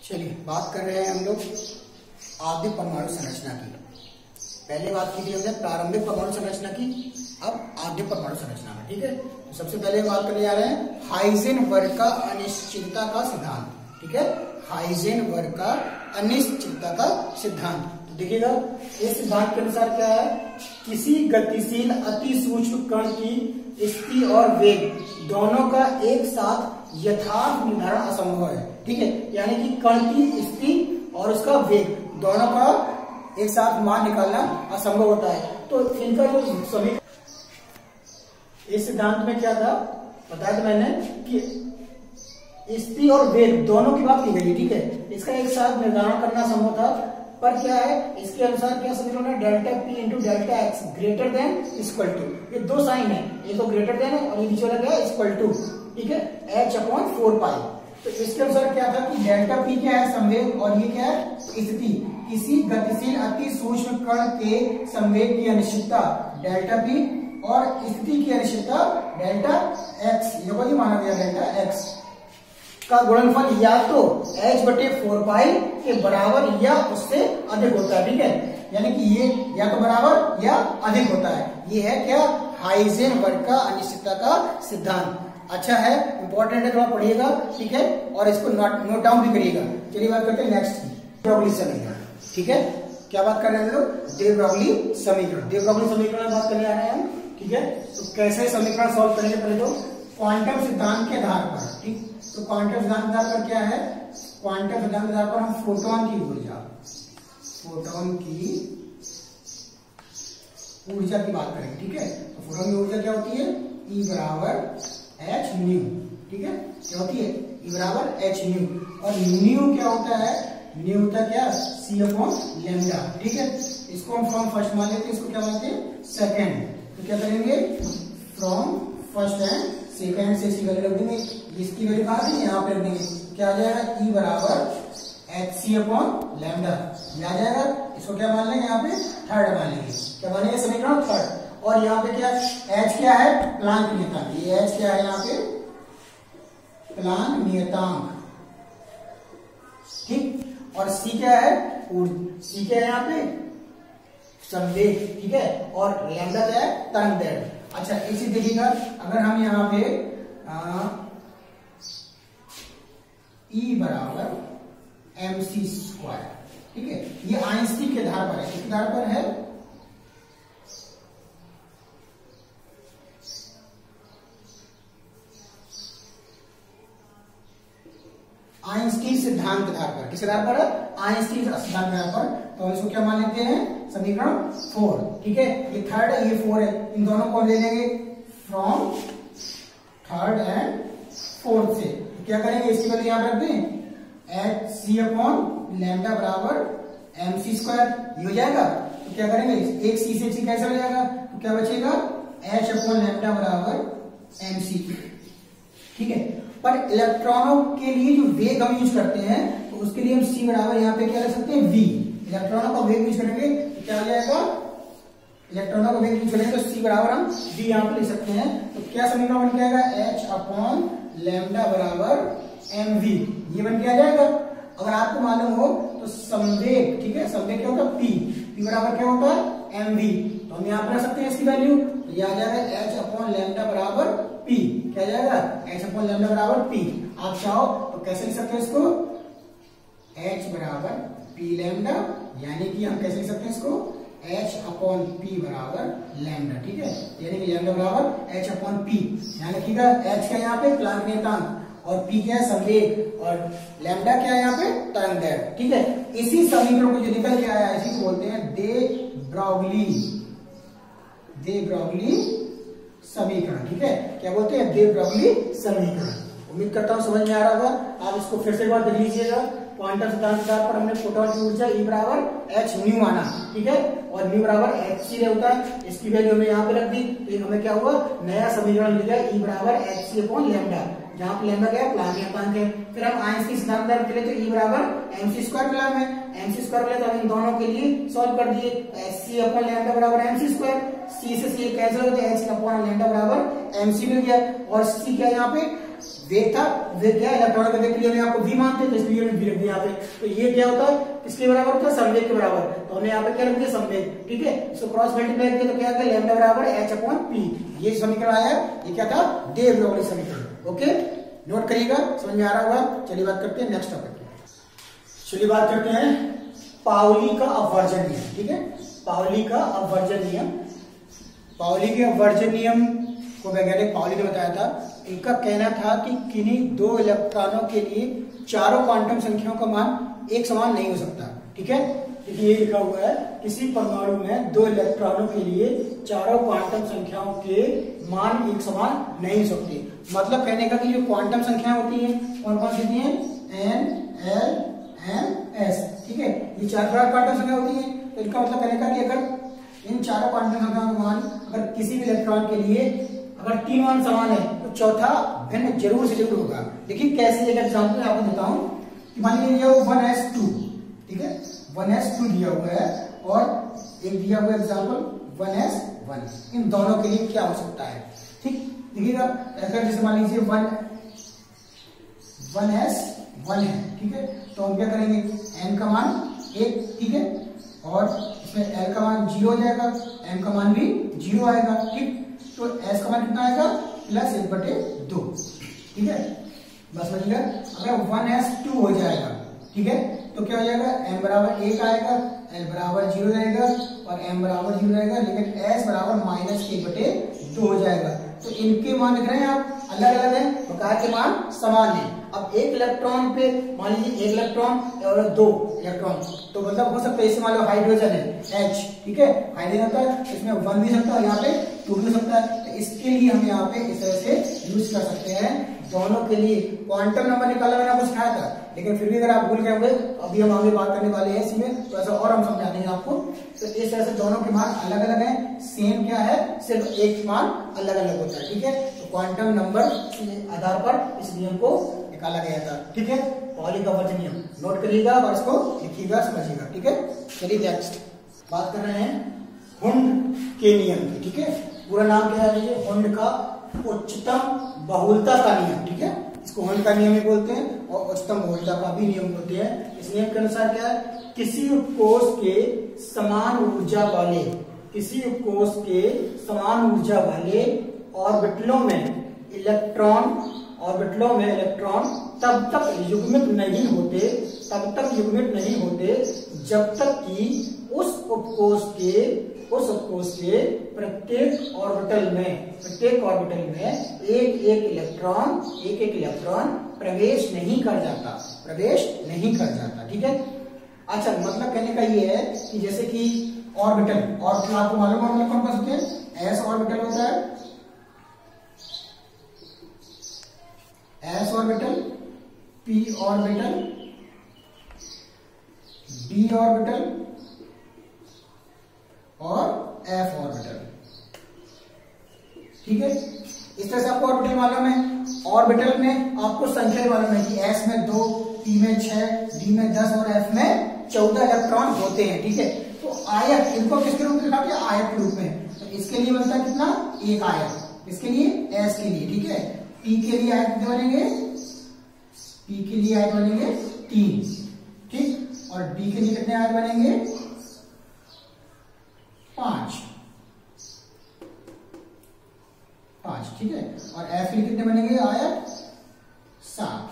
चलिए बात कर रहे हैं हम लोग आणविक परमाणु संरचना की। पहले बात की थी हमने प्रारंभिक परमाणु संरचना की, अब आणविक परमाणु संरचना में। ठीक है, तो सबसे पहले बात करने जा रहे हैं हाइजेनबर्ग का अनिश्चितता का सिद्धांत। ठीक है, हाइजेनबर्ग का अनिश्चितता का सिद्धांत। तो देखिएगा इस सिद्धांत के अनुसार क्या है, किसी गतिशील अति सूक्ष्म कण की स्थिति और वेग दोनों का एक साथ यथार्थ निर्धारण असंभव है। ठीक है, यानी कि कण की स्थिति और उसका वेग दोनों का एक साथ मान निकालना असंभव होता है। तो इनका जो सभी इस सिद्धांत में क्या था बताया था मैंने कि स्थिति और वेग दोनों की बात की गई। ठीक है, इसका एक साथ निर्धारण करना संभव था, पर क्या है इसके अनुसार क्या समीकरण है, delta P into delta X greater than equal to, ये दो साइन है, ये तो ग्रेटर देन है और ये नीचे वाला क्या है इक्वल टू। ठीक है, एच अपॉन 4 पाई। तो इसके अनुसार क्या था कि डेल्टा पी क्या है संवेग और ये क्या है स्थिति। किसी गतिशील अति सूक्ष्म कण के संवेग की अनिश्चितता डेल्टा पी और स्थिति की अनिश्चितता डेल्टा एक्स, ये माना गया डेल्टा एक्स का गुणनफल या तो h/4 पाई के बराबर या उससे अधिक होता है। ठीक है, यानी कि ये या तो बराबर या अधिक होता है। ये है क्या हाइजेनबर्ग का अनिश्चितता का सिद्धांत। अच्छा है, इंपॉर्टेंट है, थोड़ा पढ़िएगा। ठीक है, और इसको नोट डाउन भी करिएगा। चलिए बात करते हैं नेक्स्ट की, डे ब्रॉगली समीकरण। ठीक है, क्या बात कर रहे हैं हम लोग, डे ब्रॉगली समीकरण। डे ब्रॉगली समीकरण बात करने आ रहे हैं हम। ठीक है, तो कैसे समीकरण सॉल्व करेंगे, पहले तो क्वांटम सिद्धांत के आधार पर। ठीक, तो क्वांटम सिद्धांत के आधार पर क्या है, क्वांटम सिद्धांत के आधार पर हम फोटोन की ऊर्जा की बात करेंगे। ठीक है, तो फोटोन की ऊर्जा क्या होती है, E बराबर एच न्यू। ठीक है, क्या होती है, E बराबर एच न्यू, और न्यू क्या होता है, न्यू होता है क्या C अपॉन लैम्डा। ठीक है, इसको हम फ्रॉम फर्स्ट मान लेते हैं, इसको क्या मानते हैं सेकेंड। तो क्या करेंगे, फ्रॉम फर्स्ट एंड सेकेंड से इसकी वैल्यू रख देंगे, इसकी वैल्यू कहाँ देंगे, यहाँ पे रख देंगे। क्या आ जाएगा, E बराबर एच सी अपॉन लैम्डा, ये आ जाएगा। इसको क्या मान लेंगे, यहाँ पे थर्ड मान लेंगे। क्या मानेंगे, समीकरण थर्ड। और यहाँ पे क्या h क्या है, प्लांक नियतांक। ये h क्या है यहाँ पे, प्लांक नियतांक। ठीक, और c क्या है, c क्या है यहाँ पे संवेग। ठीक है, और लैम्डा क्या है, तरंग दैर्घ्य। अच्छा, इसी देखिएगा अगर हम यहाँ पे E बराबर mc स्क्वायर। ठीक है, ये आइंस्टीन के आधार पर है, किसके आधार पर है, आइंस्टीन सिद्धांत के आधार पर। किस आधार पर है, आइंस्टीन सिद्धांत के आधार पर। तो हम इसको क्या मान लेते हैं, समीकरण 4। ठीक है, ये थर्ड है, ये 4 है, इन दोनों को ले लेंगे फ्रॉम थर्ड एंड फोर्थ से। तो क्या करेंगे, इसकी वैल्यू यहाँ रख दें, एच सी अपॉन लैम्डा बराबर एम सी स्क्वायर, ये हो जाएगा। तो क्या करेंगे, एक सी से सी कैंसिल हो जाएगा, तो क्या बचेगा, एच अपॉन लैम्डा बराबर एम सी। ठीक है, पर इलेक्ट्रॉनों के लिए जो वेग हम यूज करते हैं, तो उसके लिए हम c बराबर यहाँ पे क्या रख सकते हैं, v। इलेक्ट्रॉनों का वेग यूज करेंगे तो क्या हो जाएगा, इलेक्ट्रॉनों का वेग यूज करेंगे तो c बराबर हम v यहाँ पे ले सकते हैं। तो क्या समीकरण बन जाएगा, h अपॉन लैम्डा बराबर mv, ये बन के आ जाएगा। अगर आपको मालूम हो तो संवेग, ठीक है, संवेग क्या होता है, p बराबर क्या होता है, mv, तो हम यहाँ पे रख सकते हैं इसकी वैल्यू। तो ये आ जाएगा h अपॉन लैम्डा बराबर p, क्या जाएगा, h अपॉन लैम्डा बराबर p। आप चाहो तो कैसे लिख सकते हैं इसको, h बराबर p लैम्डा, यानी कि हम कैसे लिख सकते हैं इसको, h अपॉन p बराबर लैम्डा। ठीक है, यानी कि लैम्डा बराबर h अपॉन p। ध्यान रखिएगा, h क्या यहाँ पे प्लांक नियतांक, और p क्या है संवेग, और लैम्डा क्या है यहाँ पे तरंग दैर्घ्य। ठीक है, इसी समीकरण को जो निकल के आया इसी को बोलते हैं डे ब्रॉगली समीकरण। ठीक है, क्या बोलते हैं, डे ब्रॉगली समीकरण। उम्मीद करता हूं समझ में आ रहा होगा। आप इसको फिर से एक बार देख लीजिएगा। क्वांटम सिद्धांत के आधार पर हमने फोटोन की ऊर्जा E बराबर एच न्यू माना। ठीक है, और न्यू बराबर एच सी होता है, इसकी वैल्यू हमने यहाँ पे रख दी। तो हमें क्या हुआ, नया समीकरण मिल गया, E बराबर एच सी अपॉन लैम्डा, जहां पे लैम्डा क्या है, प्लांक नियतांक है। फिर हम आइंस्टीन सिद्धांत के लिए तो E बराबर एम सी स्क्वायर मिला हमें, एम सी स्क्वायर मिला, तो हम इन दोनों के लिए सॉल्व कर दिए। एच सी अपॉन लैम्डा बराबर एम सी स्क्वायर, सी से सी कैंसिल हो गया, एच अपॉन लैम्डा बराबर एम सी मिल गया। और सी क्या है यहाँ पे वेग था, वेग क्या है इलेक्ट्रॉन का वेग के लिए हमने आपको v मानते हैं, तो इसलिए हमने v रख दिया यहाँ पे। तो ये क्या होता है, किसके बराबर होता है, संवेग के बराबर, तो हमने यहाँ पे क्या रख दिया, संवेग, ठीक है। इसको क्रॉस मल्टीप्लाई किया तो क्या आ गया, लैम्डा बराबर h/p। ये समीकरण आया, ये क्या था, डे ब्रोगली समीकरण। ओके, नोट करिएगा, समझ में आ रहा होगा। चलिए बात करते हैं नेक्स्ट टॉपिक की। चलिए बात करते हैं पाउली का अपवर्जन नियम, ठीक है। पाउली का अपवर्जन नियम, पाउली के अपवर्जन नियम को वैज्ञानिक पाउली ने बताया था। इनका कहना था कि किन्हीं दो इलेक्ट्रॉनों के लिए चारों क्वांटम संख्याओं का मान एक समान नहीं हो सकता, ठीक है। देखिए ये लिखा हुआ है, किसी परमाणु में दो इलेक्ट्रॉनों के लिए चारों क्वांटम संख्याओं के मान एक समान नहीं हो सकते। मतलब कहने का कि जो क्वांटम संख्याएं होती हैं कौन कौन सी होती हैं, n, l, m, s, ठीक है। ये चार क्वांटम संख्या होती है। तो इनका मतलब कहने का कि अगर इन चारों क्वांटम संख्याओं का मान अगर किसी भी इलेक्ट्रॉन के लिए अगर तीन मान समान है तो चौथा भिन्न जरूर से जरूर होगा। देखिए कैसे, एक एग्जांपल आपको देता हूं कि मान लीजिए 1s2, ठीक है, 1s2 दिया हुआ है और एक दिया हुआ एग्जांपल 1s1। इन दोनों के लिए क्या हो सकता है, ठीक। देखिएगा ऐसा जैसे मान लीजिए 1s1 है, ठीक है। तो हम क्या करेंगे, n का मान 1, ठीक है, और इसमें l का मान 0 हो जाएगा, m का मान भी 0 आएगा, ठीक। तो s का मान कितना आएगा, +1/2, ठीक है। बस समझिएगा, अगर 1s2 हो जाएगा, ठीक है, तो क्या हो जाएगा, m बराबर 1 आएगा, l बराबर 0 रहेगा और m बराबर 0 रहेगा, लेकिन s बराबर -1/2 हो जाएगा। तो इनके मान लिख रहे हैं आप, अलग अलग है, प्रकार के मान समान है। अब एक इलेक्ट्रॉन पे मान लीजिए एक इलेक्ट्रॉन और दो इलेक्ट्रॉन, तो मतलब हो सकता है, इससे मान लो हाइड्रोजन है H, ठीक है, हाइड्रोजन होता है, इसमें 1 भी सकता है, यहाँ पे 2 भी सकता है। तो इसके लिए हम यहाँ पे इस तरह से यूज कर सकते हैं। दोनों के लिए क्वांटम नंबर निकालना मैंने आपको सिखाया था, लेकिन फिर भी अगर आप भूल गए होंगे, अभी हम आगे बात करने वाले हैं इसमें, तो ऐसा और हम समझा देंगे आपको। तो इस तरह से दोनों के मान अलग अलग हैं, सेम क्या है, सिर्फ एक मान अलग अलग होता है, ठीक है। तो क्वांटम नंबर के आधार पर इस नियम को निकाला गया था, ठीक है। पाउली का अपवर्जन नियम नोट करिएगा और इसको लिखिएगा, समझिएगा, ठीक है। चलिए नेक्स्ट बात कर रहे हैं हुंड के नियम की, ठीक है। पूरा नाम क्या है, ये हुंड का उच्चतम बहुलता का नियम, ठीक है। इसको हुंड का नियम भी बोलते हैं और उच्चतम बहुलता का भी नियम बोलते हैं। इस नियम के अनुसार क्या है, किसी उपकोष के समान ऊर्जा वाले, किसी उपकोष के समान ऊर्जा वाले ऑर्बिटलों में इलेक्ट्रॉन तब तक युग्मित नहीं होते, जब तक कि उस उपकोष के प्रत्येक ऑर्बिटल में एक एक इलेक्ट्रॉन प्रवेश नहीं कर जाता, ठीक है। अच्छा, मतलब कहने का ये है कि जैसे कि ऑर्बिटल आपको मालूम है कौन कौन होते हैं, एस ऑर्बिटल होता है, s orbital, p orbital, d orbital और f ऑर्बिटल, ठीक है। इस तरह से आपको ऑर्बिटल मालूम है। ऑर्बिटल में आपको संख्या मालूम है कि s में 2, p में 6, d में 10 और f में 14 इलेक्ट्रॉन होते हैं, ठीक है। तो आयत, इनको किसके रूप में लिखा गया, आयत के रूप में। तो इसके लिए बनता है कितना, एक आयत, इसके लिए s के लिए, ठीक है। p के लिए आयत कितने बनेंगे, p के लिए आयत बनेंगे 3, ठीक। और d के लिए कितने आयत बनेंगे, 5, ठीक है। और f के लिए कितने बनेंगे आयत, 7।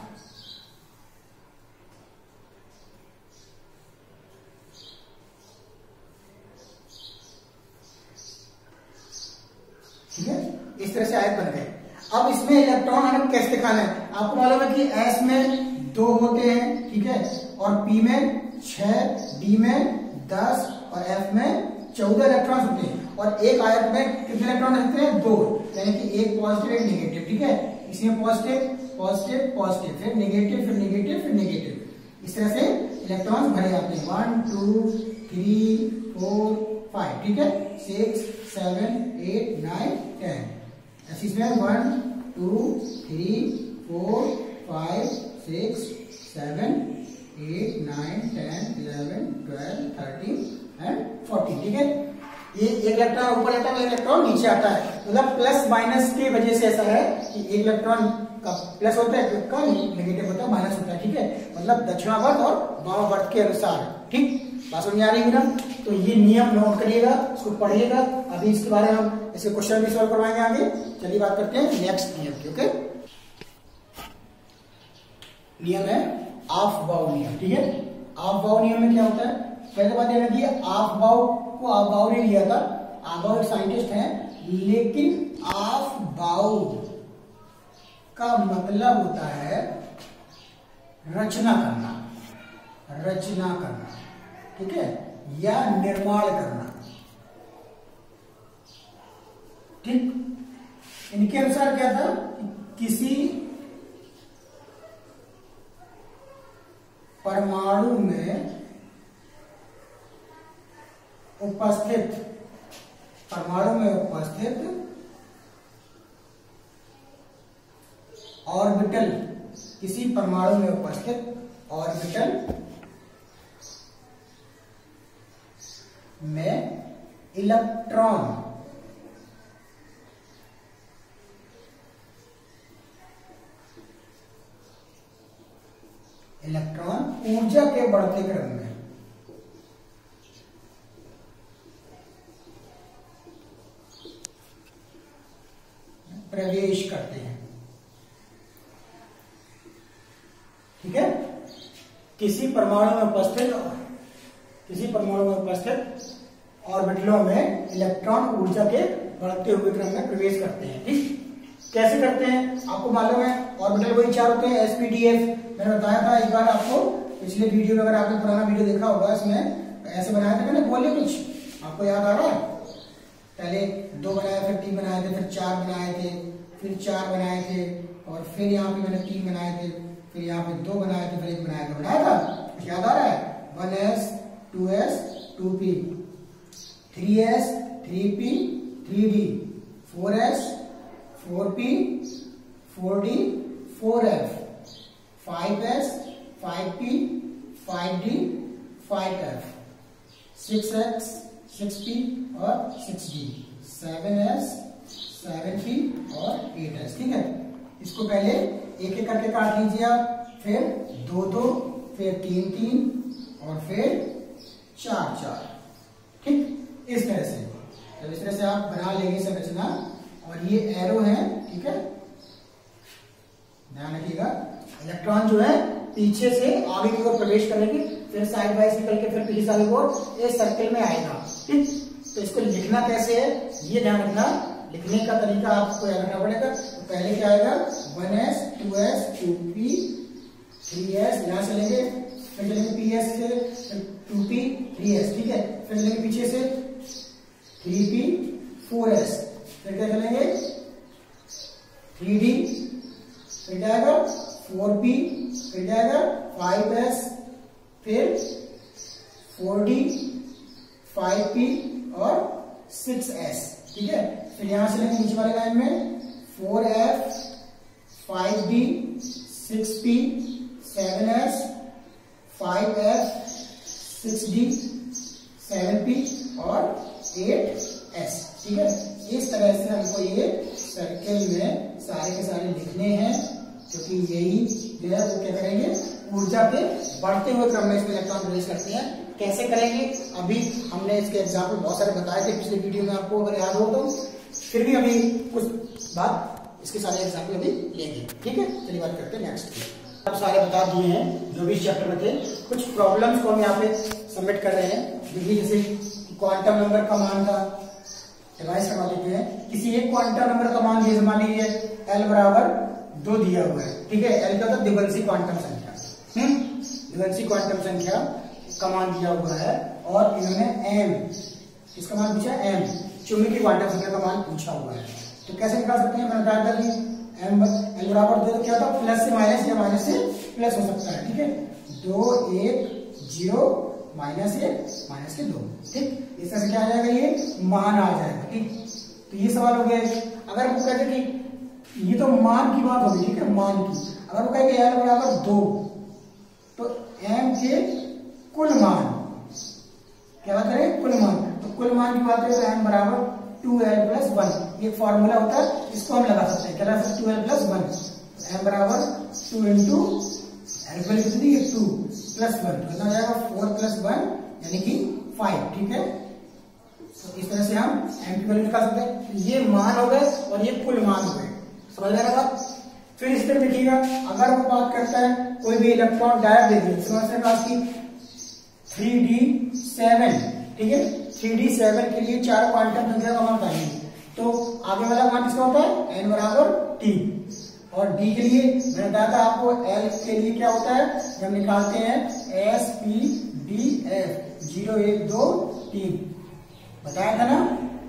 ठीक है, इस तरह से आयत बन गए। अब इसमें इलेक्ट्रॉन हमें कैसे दिखाना है, आपको मालूम है कि s में 2 होते हैं, ठीक है, और p में 6, d में 10 और f में 14 इलेक्ट्रॉन होते हैं। और एक आयत में कितने इलेक्ट्रॉन रहते हैं, 2, यानी कि एक पॉजिटिव एक नेगेटिव, ठीक है। इसमें पॉजिटिव फिर नेगेटिव, इस तरह से इलेक्ट्रॉन भरे जाते हैं। 1 2 3 4 5, ठीक है, 6 7 8 9 10। इसमें 1 2 3 4 5 6 7 8 9 10 11 12 13 एंड 14, ठीक है। ये एक इलेक्ट्रॉन ऊपर जाता है, एक इलेक्ट्रॉन नीचे आता है, मतलब प्लस माइनस की वजह से ऐसा है कि एक इलेक्ट्रॉन का प्लस होता है, क्यूब का नेगेटिव होता है, माइनस होता है, ठीक है। मतलब दक्षिणावर्त और वामावर्त के अनुसार, ठीक। बात समझ में आ रही है ना? तो ये नियम नोट करिएगा, इसको पढ़िएगा। अभी इसके बारे में हम इसके क्वेश्चन भी सॉल्व करवाएंगे आगे। चलिए बात करते हैं नेक्स्ट नियम की। ओके, नियम है ऑफ बाउ नियम, ठीक है। ऑफ बाउ नियम में क्या होता है? पहले बात यह कि ऑफ बाउ को ऑफ बाउ ने लिया था। ऑफ बाउ एक साइंटिस्ट है, लेकिन ऑफ बाउ का मतलब होता है रचना करना, रचना करना, ठीक है, या निर्माण करना, ठीक। इनके अनुसार क्या था? किसी परमाणु में उपस्थित, परमाणु में उपस्थित ऑर्बिटल, किसी परमाणु में उपस्थित ऑर्बिटल में इलेक्ट्रॉन ऊर्जा के बढ़ते क्रम में प्रवेश करते हैं, ठीक है। किसी परमाणु में उपस्थित ऑर्बिटलों में इलेक्ट्रॉन ऊर्जा के बढ़ते हुए क्रम में प्रवेश करते हैं, ठीक। कैसे करते हैं आपको मालूम है? ऑर्बिटल वही चार होते हैं, SPDF। मैंने बताया था एक बार आपको पिछले वीडियो में, अगर आपने पुराना वीडियो देखा होगा, इसमें ऐसे बनाया था मैंने, बोलिए कुछ आपको याद आ रहा है? पहले 2 बनाए, फिर 3 बनाए थे, फिर 4 बनाए थे, फिर 4 बनाए थे, और फिर यहाँ पे मैंने 3 बनाए थे, फिर यहाँ पे 2 बनाए थे, फिर 1 बनाया था। कुछ याद आ रहा है? 1s 2s 2p, 3s 3p 3d, 4s 4p 4d 4f, 5s 5p 5d 5f, 6x 6p और 6d, 7s 7p और 8s, ठीक है। इसको पहले एक एक करके काट लीजिए आप, फिर 2 2, फिर 3 3 और फिर 4 4, ठीक। इस तरह से, जब इस तरह से आप बना लेंगे संरचना, और ये एरो है, ठीक है, ध्यान रखिएगा। इलेक्ट्रॉन जो है पीछे से आगे की ओर प्रवेश करेंगे, फिर साइड वाइज निकल के फिर पीछे साइड की ओर इस सर्कल में आएगा, ठीक। तो इसको लिखना कैसे है ये ध्यान रखना। लिखने का तरीका आपको याद रखना पड़ेगा। तो पहले क्या आएगा? 1s 2s 2p 3s, यहां से लेंगे, फिर चलेंगे ps से 2p 3s, ठीक है। फिर चलेंगे पीछे से 3p 4s, फिर क्या चलेंगे 3d, फिर क्या आएगा 4p, फिर क्या आएगा 5s, फिर 4d 5p और 6s, ठीक है। फिर यहां से लेंगे नीचे वाले लाइन में 4f 5d 6p 7s 5f 6d 7p और 8s, ठीक है। इस तरह से हमको ये सर्कल में सारे के सारे लिखने हैं, क्योंकि यही जो है वो क्या करेंगे, ऊर्जा के बढ़ते हुए क्रम में इसमें इलेक्ट्रॉन प्रवेश करते हैं। कैसे करेंगे? अभी हमने इसके एग्जाम्पल बहुत सारे बताए थे पिछले वीडियो में, आपको अगर याद हो तो। फिर भी अभी कुछ बात इसके सारे एग्जाम्पल अभी लेंगे, ठीक है। चलिए बात करते हैं नेक्स्ट की। आप सारे बता दिए हैं जो भी इस चैप्टर में थे। कुछ प्रॉब्लम्स को हम यहाँ पे सबमिट कर रहे हैं। देखिए, जैसे क्वांटम नंबर का मान था, डिवाइस करवा देते हैं। किसी एक क्वांटम नंबर का मान दिया, मान लीजिए L बराबर 2 दिया हुआ है, ठीक है। L का तो द्विवंशी क्वांटम संख्या, द्विवंशी क्वांटम संख्या का मान दिया हुआ है, और इन्होंने m किसका मान पूछा? m चुंबकीय क्वांटम संख्या का मान पूछा हुआ है। तो कैसे निकाल सकते हैं? मैंने बताया था कि L बराबर 2 क्या होता है? प्लस से माइनस या माइनस से प्लस हो सकता है, ठीक है। 2 1 0 माइनस 1 माइनस के 2, ठीक। इस तरह से क्या आ जाएगा? ये मान आ जाएगा, ठीक। तो ये सवाल हो गया। अगर वो कहते कि ये तो मान की बात होगी, ठीक है, मान की। अगर वो कहेंगे L बराबर 2, तो m के कुल मान, क्या बात करें? कुल मान। तो कुल मान की बात करें तो m बराबर 2l प्लस 1, ये फॉर्मूला होता है, इसको हम लगा सकते हैं। क्या लगा सकते हैं? 2l plus 1। m बराबर 2 इंटू एल की वैल्यू कितनी है 2 प्लस 1 कितना हो जाएगा 4 प्लस 1 यानी कि 5। ठीक है, तो इस तरह से हम m की वैल्यू निकाल सकते हैं। ये मान हो गए और ये कुल मान हो गए, समझ में आ रहा बात। फिर इस तरह देखिएगा, अगर वो बात करता है कोई भी इलेक्ट्रॉन डायरेक्ट दे दिए समझ में पास की 3d7, ठीक है 3d7 के लिए 4 क्वांटम संख्या का मान बताइए, तो आगे वाला मान किसका होता है n बराबर t, और d के लिए मैंने बताया था आपको l के लिए क्या होता है जब निकालते हैं SPDF 0 1 2 3 बताया था ना,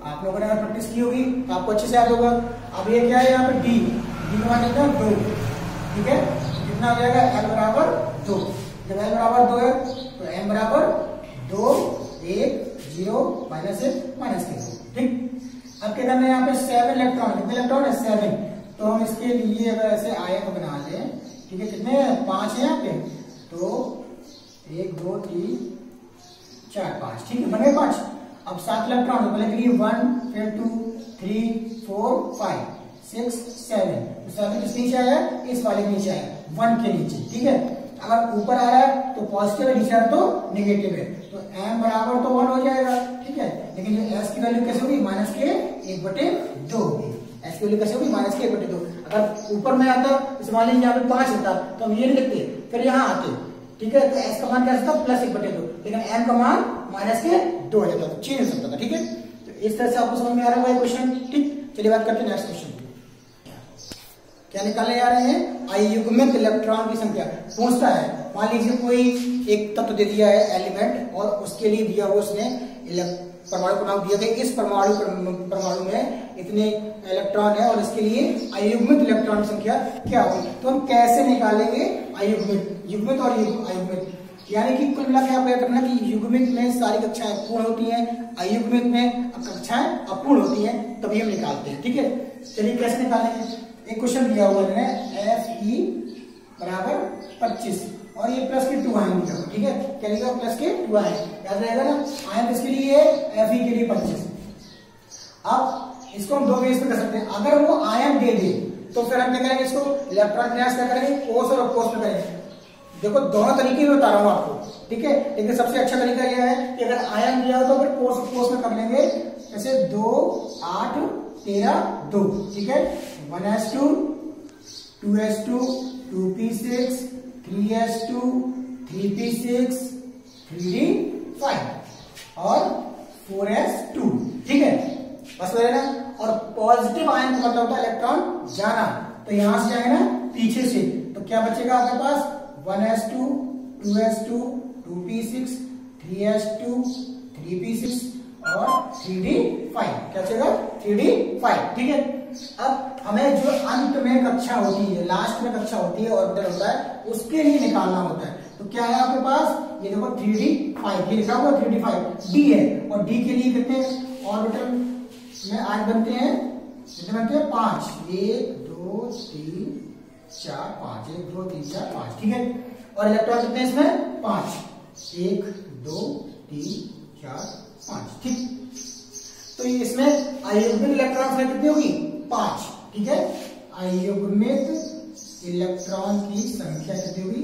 आप लोगों ने अगर प्रैक्टिस की होगी तो आपको अच्छे से याद होगा। अब ये क्या है यहाँ पे d का मान कितना 2, ठीक है कितना हो जाएगा l बराबर 2, जब l बराबर 2 है तो m बराबर 2 1 0 -1 -2, ठीक। अब क्या करना है यहाँ पे 7 इलेक्ट्रॉन, कितने इलेक्ट्रॉन है 7, तो हम इसके लिए अगर ऐसे आयत बना लें, ठीक है कितने 5 है यहाँ पे, तो 1 2 3 4 5, ठीक है बने 5। अब 7 इलेक्ट्रॉन पहले के लिए 1 फिर 2 3 4 5 6 7, तो 7 किस नीचे आया इस वाले के नीचे आया 1 के नीचे, ठीक है। अगर ऊपर आ रहा है तो पॉजिटिव है, नीचे तो नेगेटिव है, तो m बराबर तो 1 हो जाएगा, ठीक है। लेकिन जो s की वैल्यू कैसे होगी -1/2 होगी, s की वैल्यू कैसे होगी -1/2। अगर ऊपर में आता तो मान लीजिए यहाँ पे 5 होता तो हम ये नहीं लिखते, फिर यहाँ आते, ठीक है, तो s का मान क्या था +1/2, लेकिन m का मान -2 हो जाता, चेंज हो सकता था, ठीक है। तो इस तरह से आपको समझ में आ रहा है क्वेश्चन, ठीक। चलिए बात करते हैं नेक्स्ट क्वेश्चन, क्या निकालने जा रहे हैं अयुग्मित इलेक्ट्रॉन की संख्या। पूछता है मान लीजिए कोई एक तत्व दे दिया है एलिमेंट, और उसके लिए दिया हुआ उसने परमाणु क्रमांक दिया था, इस परमाणु में इतने इलेक्ट्रॉन है और इसके लिए अयुग्मित इलेक्ट्रॉन संख्या क्या होगी। तो हम कैसे निकालेंगे अयुग्मित, युग्मित और अयुग्मित, यानी कि कुल मिलाकर आप याद रखना कि युग्मित में सारी कक्षाएं पूर्ण होती हैं, अयुग्मित में कक्षाएं अपूर्ण होती हैं, तभी हम निकालते हैं, ठीक है। चलिए कैसे निकालेंगे, एक क्वेश्चन दिया हुआ है Fe बराबर 25 और ये प्लस के 2 आयन दिया हुआ, ठीक है, क्या लिखा प्लस के 2 आयन, याद रहेगा ना। आयन किसके लिए Fe के लिए 25। अब इसको हम दो बेस पे कर सकते हैं, अगर वो आयन दे दे तो फिर हम क्या करेंगे, इसको इलेक्ट्रॉन विन्यास क्या करेंगे कोस और अपोस में करेंगे। देखो दोनों तरीके में बता रहा हूं आपको, ठीक है, लेकिन सबसे अच्छा तरीका यह है कि अगर आयन दिया हो तो फिर कोस अपोस में कर लेंगे, जैसे 2 8 13 2, ठीक है, 1s2 2s2 2p6 3s2 3p6 3d5 और 4s2, ठीक है, बस हो ना। और पॉजिटिव आयन का मतलब होता है इलेक्ट्रॉन जाना, तो यहां से जाएगा ना पीछे से, तो क्या बचेगा आपके पास 1s2 2s2 2p6 3s2 3p6 और 3d5, क्या बचेगा 3d5, ठीक है। अब हमें जो अंत में कक्षा होती है, लास्ट में कक्षा होती है, ऑर्बिटल होता है, उसके लिए निकालना होता है। तो क्या है आपके पास, ये देखो 3d5, ये लिखा हुआ 3d5, d है, और d के लिए कितने ऑर्बिटल में आयन बनते हैं, कितने बनते हैं 5, 1 2 3 4 5, 1 2 3 4 5, ठीक है। और इलेक्ट्रॉन कितने हैं इसमें 5, 1 2 3 4 5, ठीक। तो इसमें अयुग्मित इलेक्ट्रॉन संख्या कितनी होगी 5, ठीक है, अयुग्मित इलेक्ट्रॉन की संख्या कितनी होगी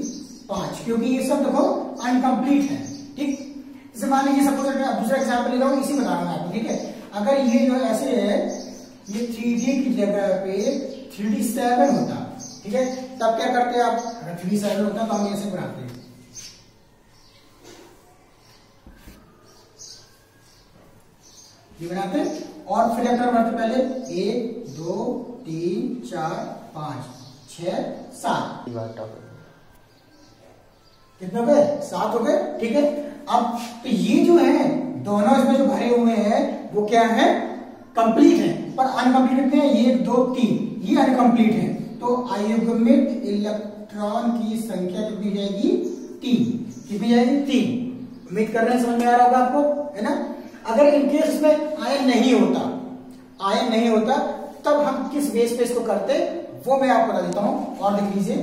5, क्योंकि ये सब देखो अनकंप्लीट है, ठीक। जैसे मान लीजिए सपोज दूसरा एग्जांपल ले रहा हूं, इसी बता रहा हूं आपको, ठीक है। अगर ये जो ऐसे है, ये 3D की जगह पे 3d7 होता, ठीक है, तब क्या करते हैं आप, अगर 3d7 होता तो हम ऐसे बनाते हैं, ये बनाते और फिर क्या करते पहले 1 2 3 4 5 6 7, कितने हो गए 7 हो गए, ठीक है। अब तो ये जो है दोनों इसमें जो भरे हुए हैं वो क्या है कंप्लीट है, पर अनकंप्लीट कितने हैं 1 2 3, ये अनकंप्लीट है, तो अयुग्मित इलेक्ट्रॉन की संख्या कितनी जाएगी 3, कितनी जाएगी 3। उम्मीद कर रहे हैं समझ में आ रहा होगा आपको, है ना। अगर इनकेस इसमें आयन नहीं होता तब हम किस बेस पे इसको करते वो मैं आपको बता देता हूं, और देख लीजिए,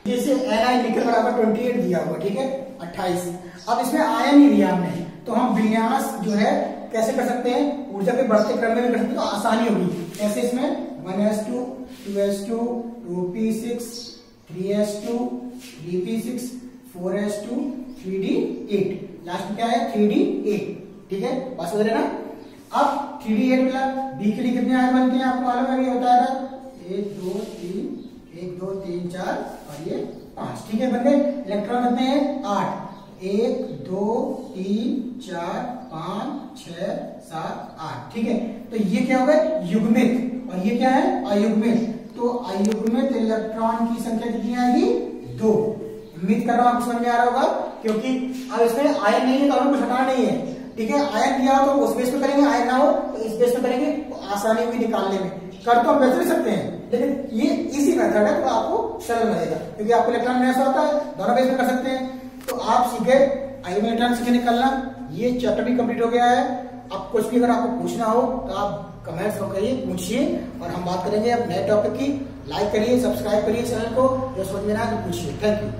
जैसे Ni निकल बराबर 28 दिया हुआ, ठीक है 28। अब इसमें आयन ही दिया हमने, तो हम विन्यास जो है कैसे कर सकते हैं, ऊर्जा के बढ़ते क्रम में भी कर सकते हैं, तो आसानी होगी। कैसे, इसमें 1s2 2s2 2p6 3s2 3p6 4s2 3d8, last क्या है 3d8, ठीक है, बस हो रहा है ना। अब 3d8 मिला, b के लिए कितने आयन बनते हैं आपको मालूम है, ये होता है 1 2 3 4 और ये 5, ठीक है, बन गए। इलेक्ट्रॉन कितने हैं 8, 1 2 3 4 5 6 7 8, ठीक है। तो ये क्या होगा युग्मित, और ये क्या है अयुग्मित। तो अयुग्मित इलेक्ट्रॉन की संख्या कितनी आएगी 2। उम्मीद कर रहा हूं आपको समझ में आ रहा होगा, क्योंकि अब इसमें आयन नहीं है तो हमें कुछ हटाना नहीं है, ठीक है। आयन दिया हो तो उस बेस पे करेंगे, आयन ना हो तो इस बेस पे करेंगे, तो आसानी हुई निकालने में। कर तो हम वैसे भी सकते हैं, लेकिन ये इजी मेथड है तो आपको सरल लगेगा, क्योंकि आपको इलेक्ट्रॉन ऐसा होता है दोनों बेस में कर सकते हैं। तो आप सीखे अयुग्मित इलेक्ट्रॉन सीखे निकालना, ये चैप्टर भी कंप्लीट हो गया है। अब कुछ भी अगर आपको पूछना हो तो आप कमेंट्स करिए, पूछिए, और हम बात करेंगे अब नए टॉपिक की। लाइक करिए, सब्सक्राइब करिए चैनल को, जो समझ में ना आए तो पूछिए। Thank you.